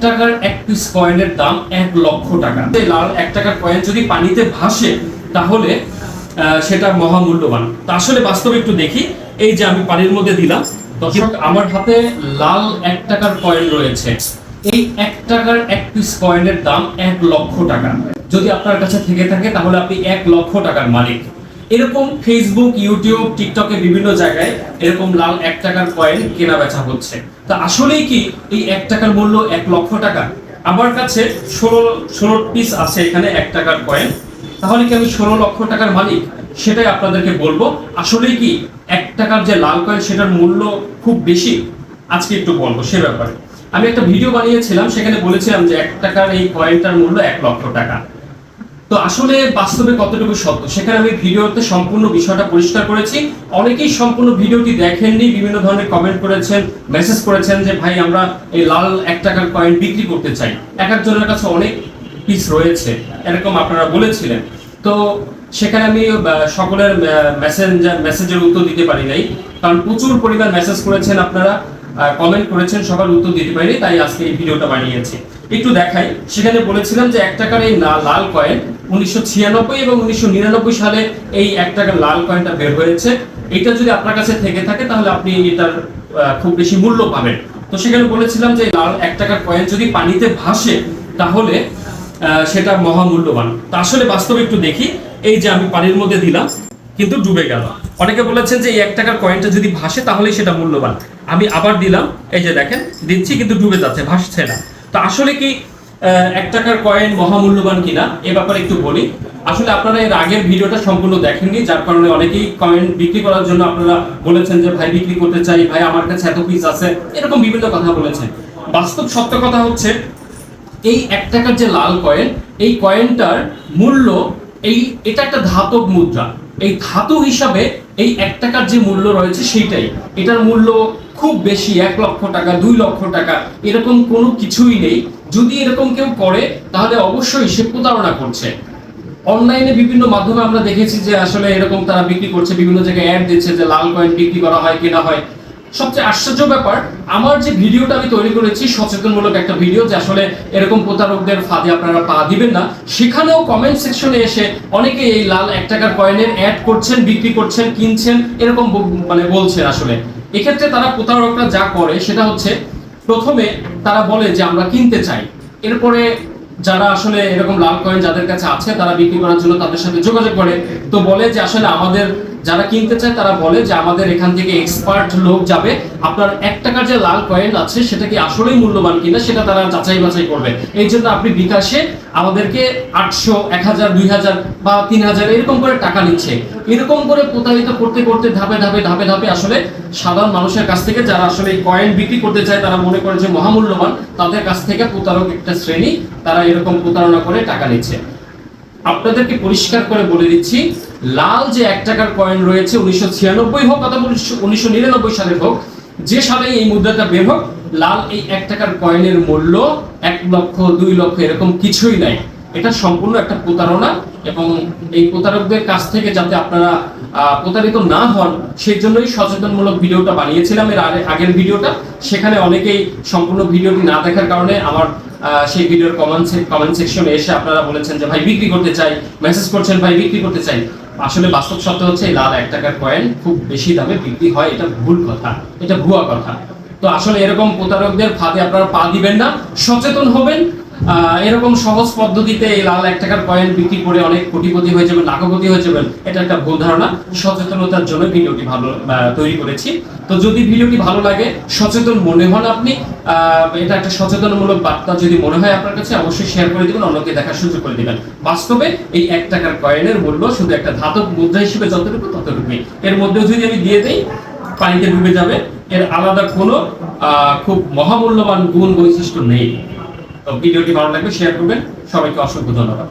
টাকার এক পিস কয়েনের দাম 1,00,000 টাকা। এই লাল 1 টাকার কয়েন যদি পানিতে ভাসে তাহলে সেটা মহামূল্যবান। তা আসলে বাস্তবে একটু দেখি, এই যে আমি পানির মধ্যে দিলাম, দর্শক আমার হাতে লাল 1 টাকার কয়েন রয়েছে। এই 1 টাকার এক পিস কয়েনের দাম 1,00,000 টাকা। যদি আপনার কাছে থেকে থাকে তাহলে আপনি 1,00,000 টাকার মালিক। এরকম ফেসবুক, ইউটিউব, টিকটকে বিভিন্ন জায়গায় এরকম লাল 1 টাকার কয়েন কেনা বেচা হচ্ছে। তা আসলেই কি এই 1 টাকার মূল্য 1,00,000 টাকা? আমার কাছে 16 পিস আছে এখানে 1 টাকার কয়েন। তাহলে কি আমি 16,00,000 টাকার মালিক? সেটাই আপনাদেরকে বলবো। আসলেই কি 1 টাকার যে লাল কয়েন সেটার মূল্য খুব বেশি? আজকে একটু বলবো সে ব্যাপারে। আমি একটা ভিডিও বানিয়েছিলাম, সেখানে বলেছিলাম যে 1 টাকার এই কয়েনটার মূল্য 1,00,000 টাকা। তো আসলে বাস্তবে কতটুকু সত্য সেখানে আমি ভিডিওতে সম্পূর্ণ বিষয়টা পরিষ্কার করেছি। অনেকেই সম্পূর্ণ ভিডিওটি দেখেননি, বিভিন্ন ধরনের কমেন্ট করেছেন, মেসেজ করেছেন যে ভাই আমরা এই লাল 1 টাকার কয়েন বিক্রি করতে চাই, এক একজনের কাছে অনেক পিস রয়েছে, এরকম আপনারা বলেছিলেন। তো সেখানে আমি সকলের মেসেজের উত্তর দিতে পারি নাই, কারণ প্রচুর পরিমাণ মেসেজ করেছেন আপনারা, কমেন্ট করেছেন, সবার উত্তর দিতে পারিনি, তাই আজকে এই ভিডিওটা বানিয়েছি। একটু দেখাই, সেখানে বলেছিলাম যে 1 টাকার এই লাল কয়েন 1996 এবং 1999 সালে এই 1 টাকার লাল কয়েনটা বের হয়েছে। এটা যদি আপনার কাছে থেকে থাকে তাহলে আপনি এটার খুব বেশি মূল্য পাবেন। তো সেখানে বলেছিলাম যে লাল 1 টাকার কয়েন যদি পানিতে ভাসে তাহলে সেটা মহামূল্যবান। তা আসলে বাস্তবে একটু দেখি, এই যে আমি পানির মধ্যে দিলাম কিন্তু ডুবে গেল। অনেকে বলেছেন যে এই 1 টাকার কয়েনটা যদি ভাসে তাহলেই সেটা মূল্যবান। আমি আবার দিলাম, এই যে দেখেন দিচ্ছি কিন্তু ডুবে যাচ্ছে, ভাসছে না। তো আসলে কি 1 টাকার কয়েন মহামূল্যবান কিনা এ ব্যাপারে একটু বলি। আসলে আপনারা এর আগের ভিডিওটা সম্পূর্ণ দেখেননি, যার কারণে অনেকেই কয়েন বিক্রি করার জন্য আপনারা বলেছেন যে ভাই বিক্রি করতে চাই, ভাই আমার কাছে এত পিস আছে, এরকম বিভিন্ন কথা বলেছেন। বাস্তব সত্য কথা হচ্ছে এই 1 টাকার যে লাল কয়েন, এই কয়েনটার মূল্য এটা একটা ধাতব মুদ্রা। এই ধাতু হিসাবে এই 1 টাকার যে মূল্য রয়েছে সেইটাই, এটার মূল্য খুব বেশি 1,00,000 টাকা, 2,00,000 টাকা এরকম কোনো কিছুই নেই। যদি এরকম কেউ করে তাহলে অবশ্যই সে প্রতারণা করছে। অনলাইনে বিভিন্ন মাধ্যমে আমরা দেখেছি যে আসলে এরকম তারা বিক্রি করছে, বিভিন্ন জায়গায় অ্যাড দিচ্ছে যে লাল কয়েন বিক্রি করা হয়, কেনা হয়। সবচেয়ে আশ্চর্য ব্যাপার, আমার যে ভিডিওটা আমি তৈরি করেছি সচেতনমূলক একটা ভিডিও, যে আসলে এরকম প্রতারকদের ফাঁদে আপনারা পা দিবেন না, সেখানেও কমেন্ট সেকশনে এসে অনেকে এই লাল 1 টাকার কয়েনের অ্যাড করছেন, বিক্রি করছেন, কিনছেন, এরকম বলছেন। আসলে এক্ষেত্রে তারা প্রতারকরা যা করে সেটা হচ্ছে, প্রথমে তারা বলে যে আমরা কিনতে চাই, এরপরে যারা আসলে এরকম লাল কয়েন যাদের কাছে আছে তারা বিক্রি করার জন্য তাদের সাথে যোগাযোগ করে, তো বলে যে আসলে আমাদের যারা কিনতে চায় তারা বলে যে আমাদের এখান থেকে এক্সপার্ট লোক যাবে, আপনার 1 টাকার যে লাল কয়েন আছে সেটা কি আসলেই মূল্যবান কিনা সেটা তারা যাচাই বাছাই করবে। এই জন্য আপনি বিকাশে আমাদেরকে 800, 1000, 2000 বা 3000 এরকম করে টাকা নিচ্ছে। এরকম করে প্রতারিত করতে করতে ধাপে আসলে সাধারণ মানুষের কাছ থেকে, যারা আসলে কয়েন বিক্রি করতে চায়, তারা মনে করে যে মহামূল্যবান, তাদের কাছ থেকে প্রতারক একটা শ্রেণী তারা এরকম প্রতারণা করে টাকা নিচ্ছে। আপনাদেরকে পরিষ্কার করে বলে দিচ্ছি, লাল যে 1 টাকার কয়েন রয়েছে 1996 হোক অথবা 1999 সালের হোক, যে সালে এই মুদ্রাটা বের হোক, লাল এই 1 টাকার কয়েনের মূল্য 1,00,000, 2,00,000 এরকম কিছুই নাই। এটা সম্পূর্ণ একটা প্রতারণা, এবং এই প্রতারকদের কাছ থেকে যাতে আপনারা প্রতারিত না হন সেই জন্যই সচেতনমূলক ভিডিওটা বানিয়েছিলাম। এর আগের ভিডিওটা, সেখানে অনেকেই সম্পূর্ণ ভিডিওটি না দেখার কারণে আমার সেই ভিডিওর কমেন্ট সেকশনে এসে আপনারা বলেছেন যে ভাই বিক্রি করতে চাই, মেসেজ করছেন ভাই বিক্রি করতে চাই। আসলে বাস্তব সত্য হচ্ছে এই লাল 1 টাকার কয়েন খুব বেশি দামে বিক্রি হয়, এটা ভুল কথা, এটা ভুয়া কথা। তো আসলে এরকম প্রতারকদের ফাঁদে আপনারা পা দিবেন না, সচেতন হবেন। এরকম সহজ পদ্ধতিতে এই লাল 1 টাকার কয়েন বিক্রি করে অনেক কোটিপতি হয়ে যাবেন, লাখপতি হয়ে যাবেন, এটা একটা ভুল ধারণা। সচেতনতার জন্য ভিডিওটি ভালো তৈরি করেছি। তো যদি ভিডিওটি ভালো লাগে, সচেতন মনে হন আপনি, এটা একটা সচেতনমূলক বার্তা যদি মনে হয় আপনার কাছে, অবশ্যই শেয়ার করে দিবেন, অন্যকে দেখার সুযোগ করে দিবেন। বাস্তবে এই 1 টাকার কয়েনের মূল্য শুধু একটা ধাতব মুদ্রা হিসেবে যতটুকু ততটুকুই, এর মধ্যেও যদি আমি দিয়ে দেই পানিতে ডুবে যাবে, এর আলাদা কোনো খুব মহামূল্যবান গুণ বৈশিষ্ট্য নেই। তো ভিডিওটি ভালো লাগবে শেয়ার করবেন। সবাইকে অসংখ্য ধন্যবাদ।